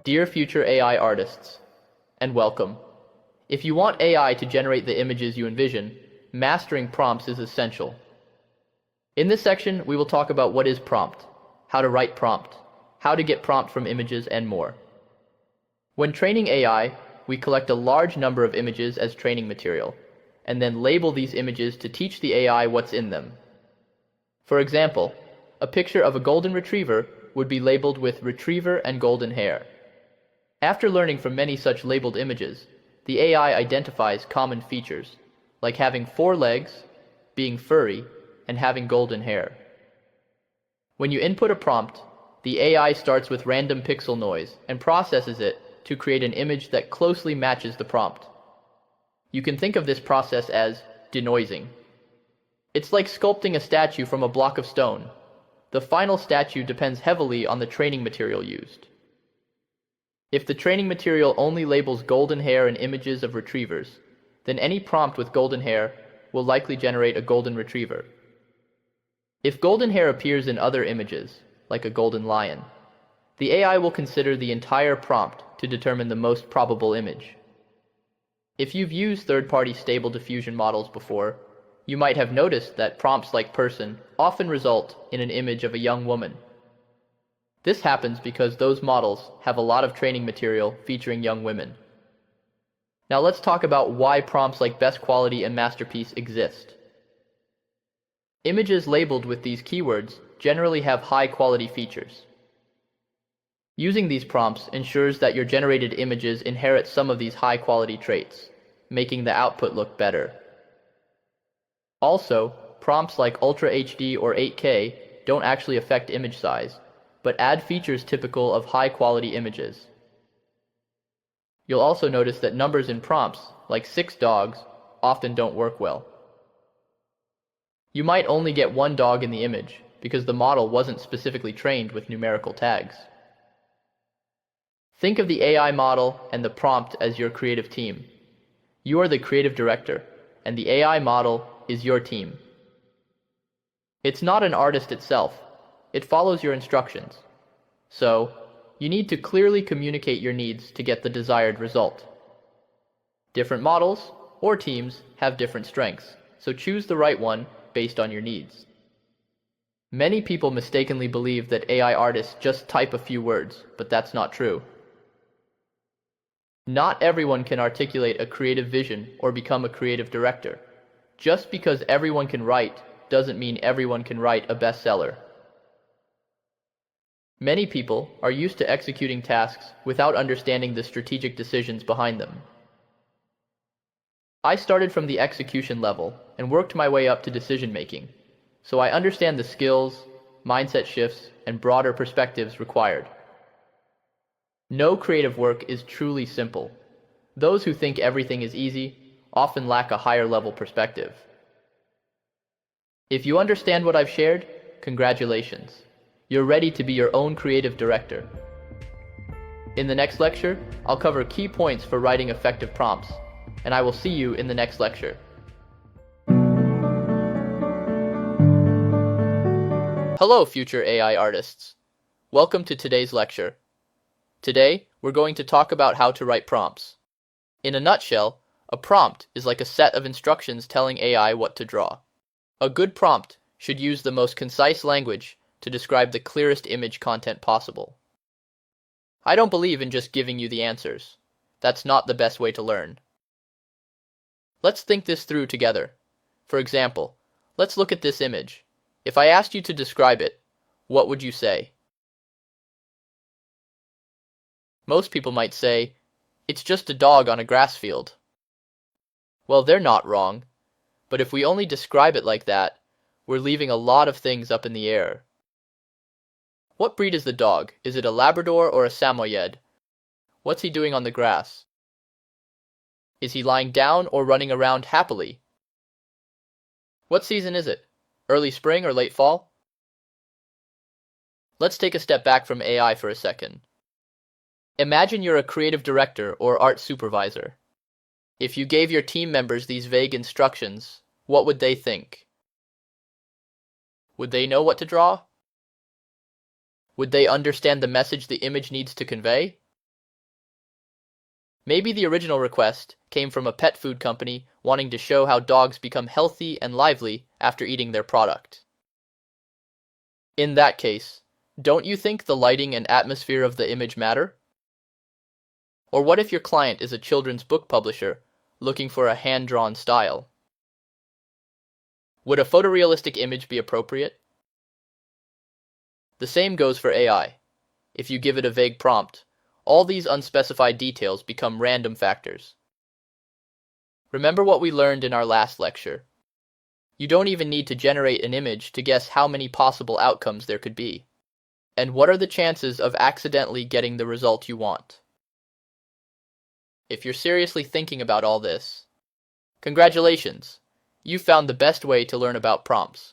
Dear future AI artists, and welcome. If you want AI to generate the images you envision, mastering prompts is essential. In this section, we will talk about what is prompt, how to write prompt, how to get prompt from images, and more. When training AI, we collect a large number of images as training material, and then label these images to teach the AI what's in them. For example, a picture of a golden retriever would be labeled with retriever and golden hair. After learning from many such labeled images, the AI identifies common features, like having 4 legs, being furry, and having golden hair. When you input a prompt, the AI starts with random pixel noise and processes it to create an image that closely matches the prompt. You can think of this process as denoising. It's like sculpting a statue from a block of stone. The final statue depends heavily on the training material used. If the training material only labels golden hair in images of retrievers, then any prompt with golden hair will likely generate a golden retriever. If golden hair appears in other images, like a golden lion, the AI will consider the entire prompt to determine the most probable image. If you've used third-party Stable Diffusion models before, you might have noticed that prompts like person often result in an image of a young woman. This happens because those models have a lot of training material featuring young women. Now let's talk about why prompts like best quality and masterpiece exist. Images labeled with these keywords generally have high quality features. Using these prompts ensures that your generated images inherit some of these high quality traits, making the output look better. Also, prompts like Ultra HD or 8K don't actually affect image size, but add features typical of high-quality images. You'll also notice that numbers in prompts, like 6 dogs, often don't work well. You might only get 1 dog in the image, because the model wasn't specifically trained with numerical tags. Think of the AI model and the prompt as your creative team. You are the creative director, and the AI model is your team. It's not an artist itself. It follows your instructions. So, you need to clearly communicate your needs to get the desired result. Different models or teams have different strengths, so choose the right one based on your needs. Many people mistakenly believe that AI artists just type a few words, but that's not true. Not everyone can articulate a creative vision or become a creative director. Just because everyone can write doesn't mean everyone can write a bestseller. Many people are used to executing tasks without understanding the strategic decisions behind them. I started from the execution level and worked my way up to decision making, so I understand the skills, mindset shifts, and broader perspectives required. No creative work is truly simple. Those who think everything is easy often lack a higher level perspective. If you understand what I've shared, congratulations. You're ready to be your own creative director. In the next lecture, I'll cover key points for writing effective prompts, and I will see you in the next lecture. Hello, future AI artists. Welcome to today's lecture. Today, we're going to talk about how to write prompts. In a nutshell, a prompt is like a set of instructions telling AI what to draw. A good prompt should use the most concise language to describe the clearest image content possible. I don't believe in just giving you the answers. That's not the best way to learn. Let's think this through together. For example, let's look at this image. If I asked you to describe it, what would you say? Most people might say, "It's just a dog on a grass field." Well, they're not wrong, but if we only describe it like that, we're leaving a lot of things up in the air. What breed is the dog? Is it a Labrador or a Samoyed? What's he doing on the grass? Is he lying down or running around happily? What season is it? Early spring or late fall? Let's take a step back from AI for a second. Imagine you're a creative director or art supervisor. If you gave your team members these vague instructions, what would they think? Would they know what to draw? Would they understand the message the image needs to convey? Maybe the original request came from a pet food company wanting to show how dogs become healthy and lively after eating their product. In that case, don't you think the lighting and atmosphere of the image matter? Or what if your client is a children's book publisher looking for a hand-drawn style? Would a photorealistic image be appropriate? The same goes for AI. If you give it a vague prompt, all these unspecified details become random factors. Remember what we learned in our last lecture. You don't even need to generate an image to guess how many possible outcomes there could be. And what are the chances of accidentally getting the result you want? If you're seriously thinking about all this, congratulations! You found the best way to learn about prompts.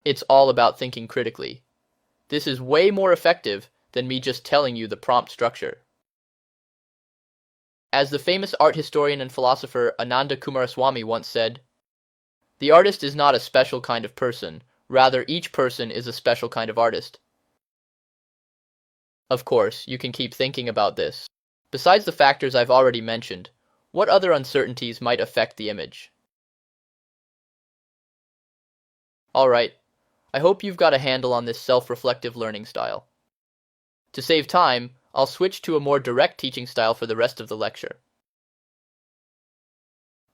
It's all about thinking critically. This is way more effective than me just telling you the prompt structure. As the famous art historian and philosopher Ananda Coomaraswamy once said, "The artist is not a special kind of person, rather each person is a special kind of artist." Of course, you can keep thinking about this. Besides the factors I've already mentioned, what other uncertainties might affect the image? Alright, I hope you've got a handle on this self-reflective learning style. To save time, I'll switch to a more direct teaching style for the rest of the lecture.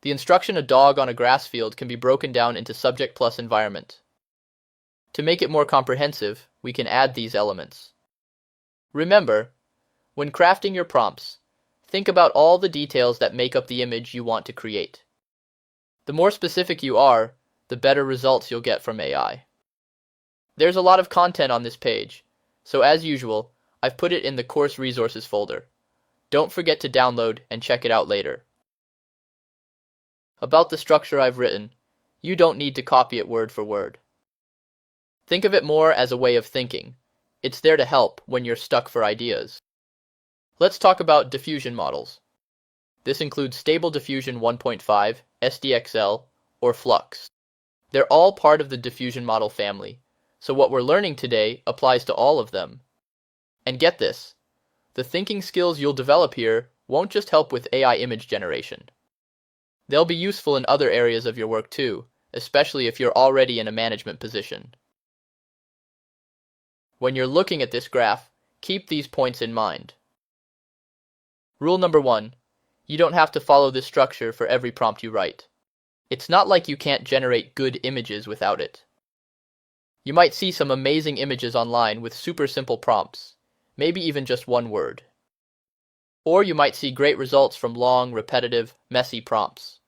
The instruction "a dog on a grass field" can be broken down into subject plus environment. To make it more comprehensive, we can add these elements. Remember, when crafting your prompts, think about all the details that make up the image you want to create. The more specific you are, the better results you'll get from AI. There's a lot of content on this page, so as usual, I've put it in the course resources folder. Don't forget to download and check it out later. About the structure I've written, you don't need to copy it word for word. Think of it more as a way of thinking. It's there to help when you're stuck for ideas. Let's talk about diffusion models. This includes Stable Diffusion 1.5, SDXL, or Flux. They're all part of the diffusion model family, so what we're learning today applies to all of them. And get this, the thinking skills you'll develop here won't just help with AI image generation. They'll be useful in other areas of your work too, especially if you're already in a management position. When you're looking at this graph, keep these points in mind. Rule number 1, you don't have to follow this structure for every prompt you write. It's not like you can't generate good images without it. You might see some amazing images online with super simple prompts, maybe even just one word. Or you might see great results from long, repetitive, messy prompts.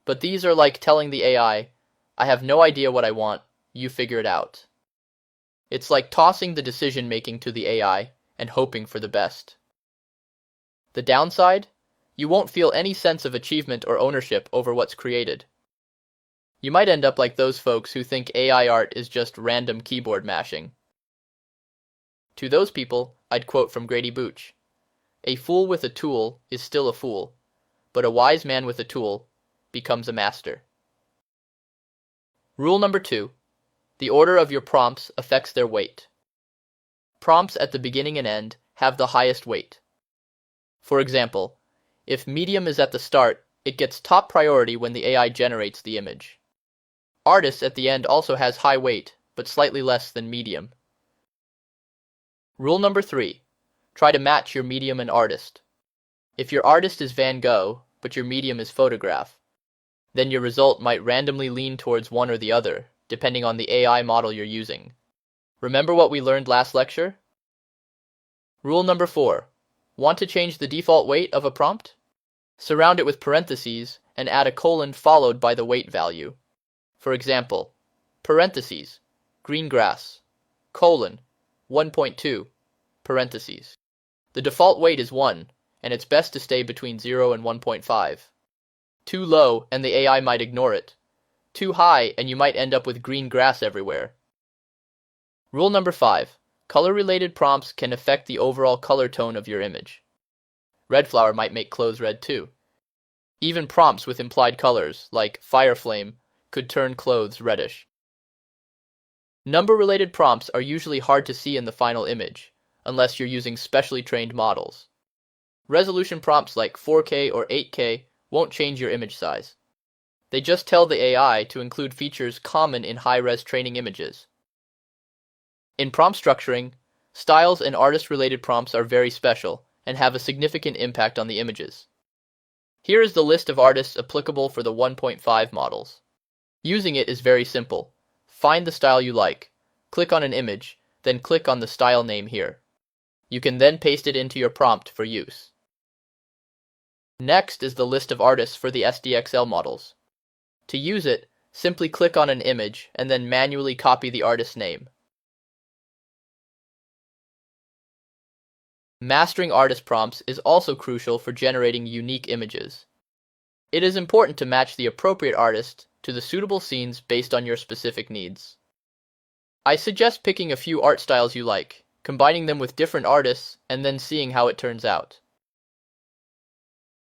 But these are like telling the AI, "I have no idea what I want, you figure it out." It's like tossing the decision-making to the AI and hoping for the best. The downside? You won't feel any sense of achievement or ownership over what's created. You might end up like those folks who think AI art is just random keyboard mashing. To those people, I'd quote from Grady Booch, "A fool with a tool is still a fool, but a wise man with a tool becomes a master." Rule number 2. The order of your prompts affects their weight. Prompts at the beginning and end have the highest weight. For example, if medium is at the start, it gets top priority when the AI generates the image. Artist at the end also has high weight, but slightly less than medium. Rule number 3. Try to match your medium and artist. If your artist is Van Gogh, but your medium is photograph, then your result might randomly lean towards one or the other, depending on the AI model you're using. Remember what we learned last lecture? Rule number 4. Want to change the default weight of a prompt? Surround it with parentheses and add a colon followed by the weight value. For example, parentheses, green grass, colon, 1.2, parentheses. The default weight is 1, and it's best to stay between 0 and 1.5. Too low, and the AI might ignore it. Too high, and you might end up with green grass everywhere. Rule number 5. Color-related prompts can affect the overall color tone of your image. Red flower might make clothes red too. Even prompts with implied colors, like fire flame, could turn clothes reddish. Number-related prompts are usually hard to see in the final image, unless you're using specially trained models. Resolution prompts like 4K or 8K won't change your image size. They just tell the AI to include features common in high-res training images. In prompt structuring, styles and artist-related prompts are very special and have a significant impact on the images. Here is the list of artists applicable for the 1.5 models. Using it is very simple. Find the style you like, click on an image, then click on the style name here. You can then paste it into your prompt for use. Next is the list of artists for the SDXL models. To use it, simply click on an image and then manually copy the artist's name. Mastering artist prompts is also crucial for generating unique images. It is important to match the appropriate artist to the suitable scenes based on your specific needs. I suggest picking a few art styles you like, combining them with different artists, and then seeing how it turns out.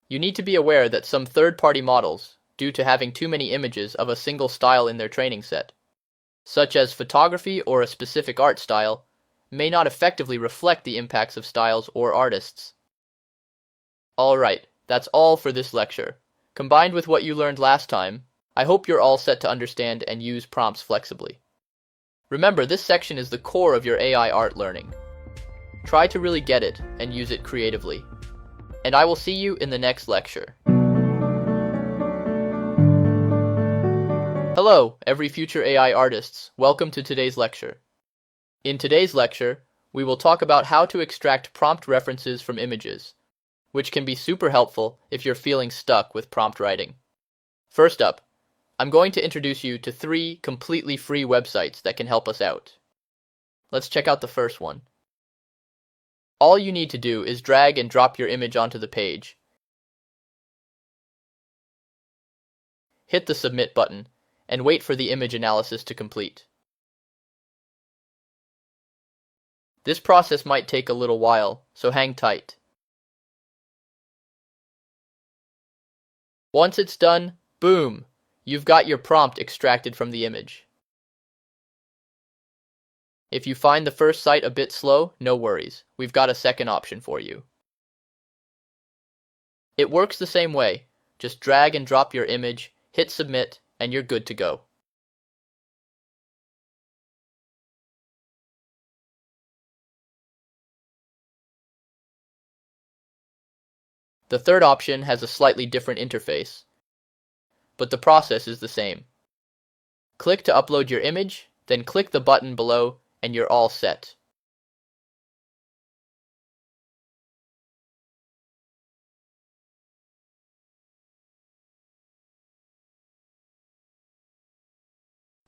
You need to be aware that some third-party models, due to having too many images of a single style in their training set, such as photography or a specific art style, may not effectively reflect the impacts of styles or artists. Alright, that's all for this lecture. Combined with what you learned last time, I hope you're all set to understand and use prompts flexibly. Remember, this section is the core of your AI art learning. Try to really get it and use it creatively. And I will see you in the next lecture. Hello, every future AI artists. Welcome to today's lecture. In today's lecture, we will talk about how to extract prompt references from images, which can be super helpful if you're feeling stuck with prompt writing. First up, I'm going to introduce you to 3 completely free websites that can help us out. Let's check out the first one. All you need to do is drag and drop your image onto the page. Hit the Submit button, and wait for the image analysis to complete. This process might take a little while, so hang tight. Once it's done, boom! You've got your prompt extracted from the image. If you find the first site a bit slow, no worries. We've got a second option for you. It works the same way. Just drag and drop your image, hit Submit, and you're good to go. The third option has a slightly different interface, but the process is the same. Click to upload your image, then click the button below, and you're all set.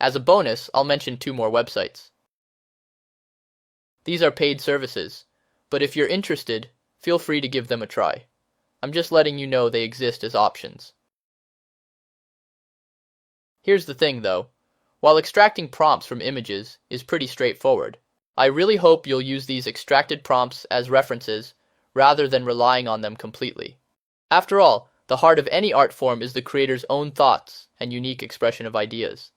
As a bonus, I'll mention 2 more websites. These are paid services, but if you're interested, feel free to give them a try. I'm just letting you know they exist as options. Here's the thing though, while extracting prompts from images is pretty straightforward, I really hope you'll use these extracted prompts as references rather than relying on them completely. After all, the heart of any art form is the creator's own thoughts and unique expression of ideas.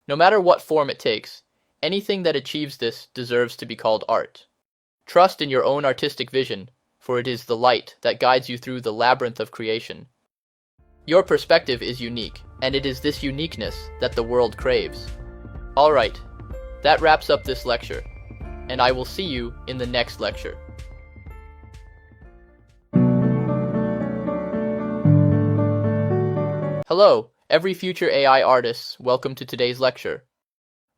No matter what form it takes, anything that achieves this deserves to be called art. Trust in your own artistic vision, for it is the light that guides you through the labyrinth of creation. Your perspective is unique, and it is this uniqueness that the world craves. Alright, that wraps up this lecture, and I will see you in the next lecture. Hello, every future AI artists, welcome to today's lecture.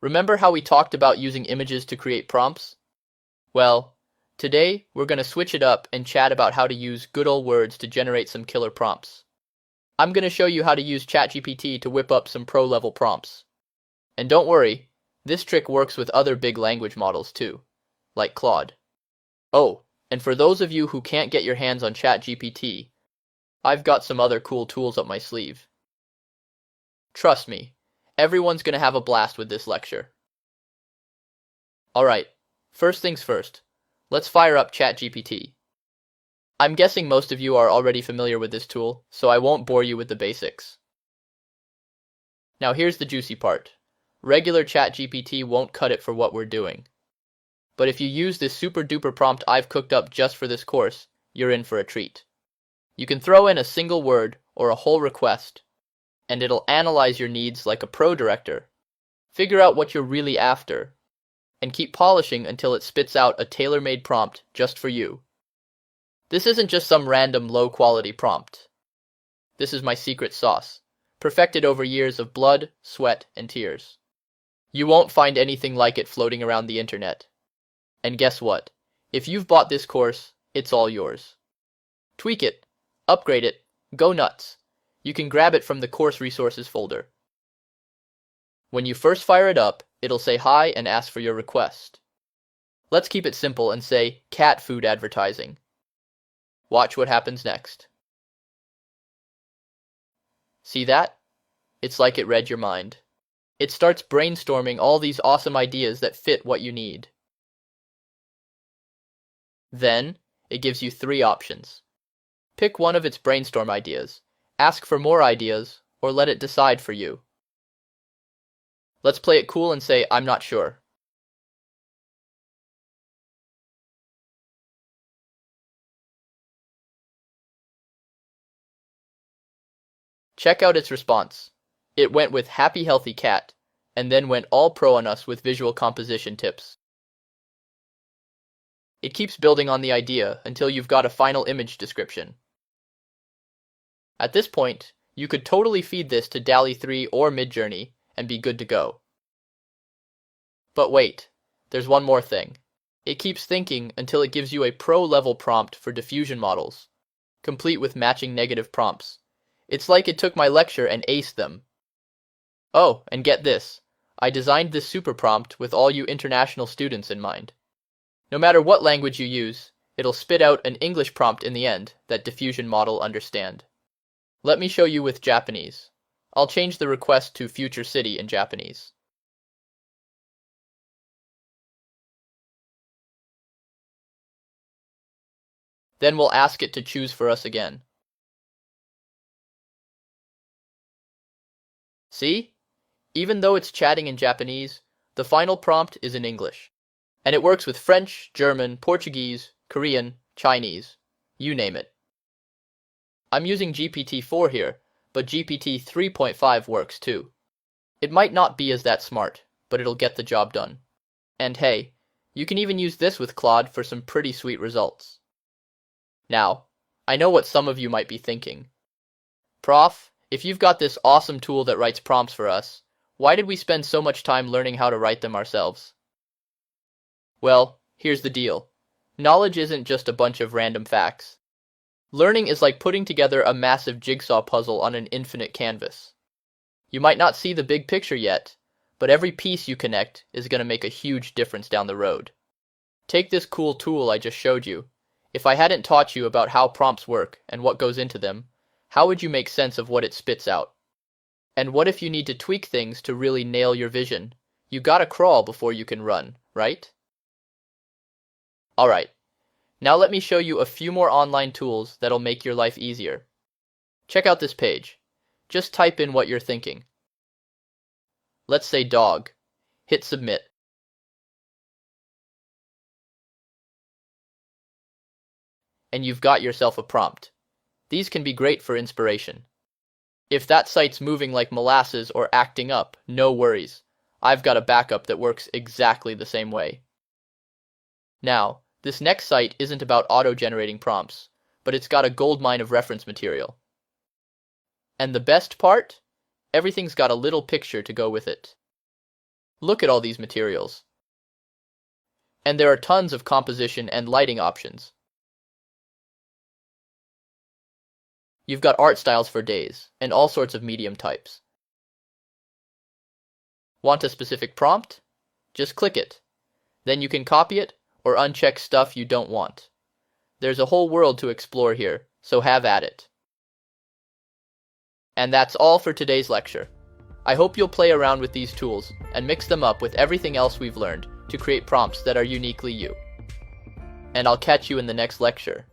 Remember how we talked about using images to create prompts? Well, today we're going to switch it up and chat about how to use good old words to generate some killer prompts. I'm going to show you how to use ChatGPT to whip up some pro-level prompts. And don't worry, this trick works with other big language models too, like Claude. Oh, and for those of you who can't get your hands on ChatGPT, I've got some other cool tools up my sleeve. Trust me, everyone's going to have a blast with this lecture. Alright, first things first, let's fire up ChatGPT. I'm guessing most of you are already familiar with this tool, so I won't bore you with the basics. Now here's the juicy part. Regular ChatGPT won't cut it for what we're doing. But if you use this super duper prompt I've cooked up just for this course, you're in for a treat. You can throw in a single word or a whole request, and it'll analyze your needs like a pro director, figure out what you're really after, and keep polishing until it spits out a tailor-made prompt just for you. This isn't just some random low-quality prompt. This is my secret sauce, perfected over years of blood, sweat, and tears. You won't find anything like it floating around the internet. And guess what? If you've bought this course, it's all yours. Tweak it, upgrade it, go nuts. You can grab it from the course resources folder. When you first fire it up, it'll say hi and ask for your request. Let's keep it simple and say cat food advertising. Watch what happens next. See that? It's like it read your mind. It starts brainstorming all these awesome ideas that fit what you need. Then, it gives you 3 options. Pick one of its brainstorm ideas, ask for more ideas, or let it decide for you. Let's play it cool and say, I'm not sure. Check out its response. It went with happy healthy cat, and then went all pro on us with visual composition tips. It keeps building on the idea until you've got a final image description. At this point, you could totally feed this to DALL-E 3 or Midjourney and be good to go. But wait, there's one more thing. It keeps thinking until it gives you a pro-level prompt for diffusion models, complete with matching negative prompts. It's like it took my lecture and aced them. Oh, and get this. I designed this super prompt with all you international students in mind. No matter what language you use, it'll spit out an English prompt in the end that diffusion model understand. Let me show you with Japanese. I'll change the request to future city in Japanese. Then we'll ask it to choose for us again. See? Even though it's chatting in Japanese, the final prompt is in English. And it works with French, German, Portuguese, Korean, Chinese, you name it. I'm using GPT-4 here, but GPT 3.5 works too. It might not be as that smart, but it'll get the job done. And hey, you can even use this with Claude for some pretty sweet results. Now, I know what some of you might be thinking. Prof, if you've got this awesome tool that writes prompts for us, why did we spend so much time learning how to write them ourselves? Well, here's the deal. Knowledge isn't just a bunch of random facts. Learning is like putting together a massive jigsaw puzzle on an infinite canvas. You might not see the big picture yet, but every piece you connect is going to make a huge difference down the road. Take this cool tool I just showed you. If I hadn't taught you about how prompts work and what goes into them, how would you make sense of what it spits out? And what if you need to tweak things to really nail your vision? You gotta crawl before you can run, right? Alright, now let me show you a few more online tools that'll make your life easier. Check out this page. Just type in what you're thinking. Let's say dog. Hit submit. And you've got yourself a prompt. These can be great for inspiration. If that site's moving like molasses or acting up, no worries. I've got a backup that works exactly the same way. Now, this next site isn't about auto-generating prompts, but it's got a goldmine of reference material. And the best part? Everything's got a little picture to go with it. Look at all these materials. And there are tons of composition and lighting options. You've got art styles for days, and all sorts of medium types. Want a specific prompt? Just click it. Then you can copy it, or uncheck stuff you don't want. There's a whole world to explore here, so have at it. And that's all for today's lecture. I hope you'll play around with these tools, and mix them up with everything else we've learned to create prompts that are uniquely you. And I'll catch you in the next lecture.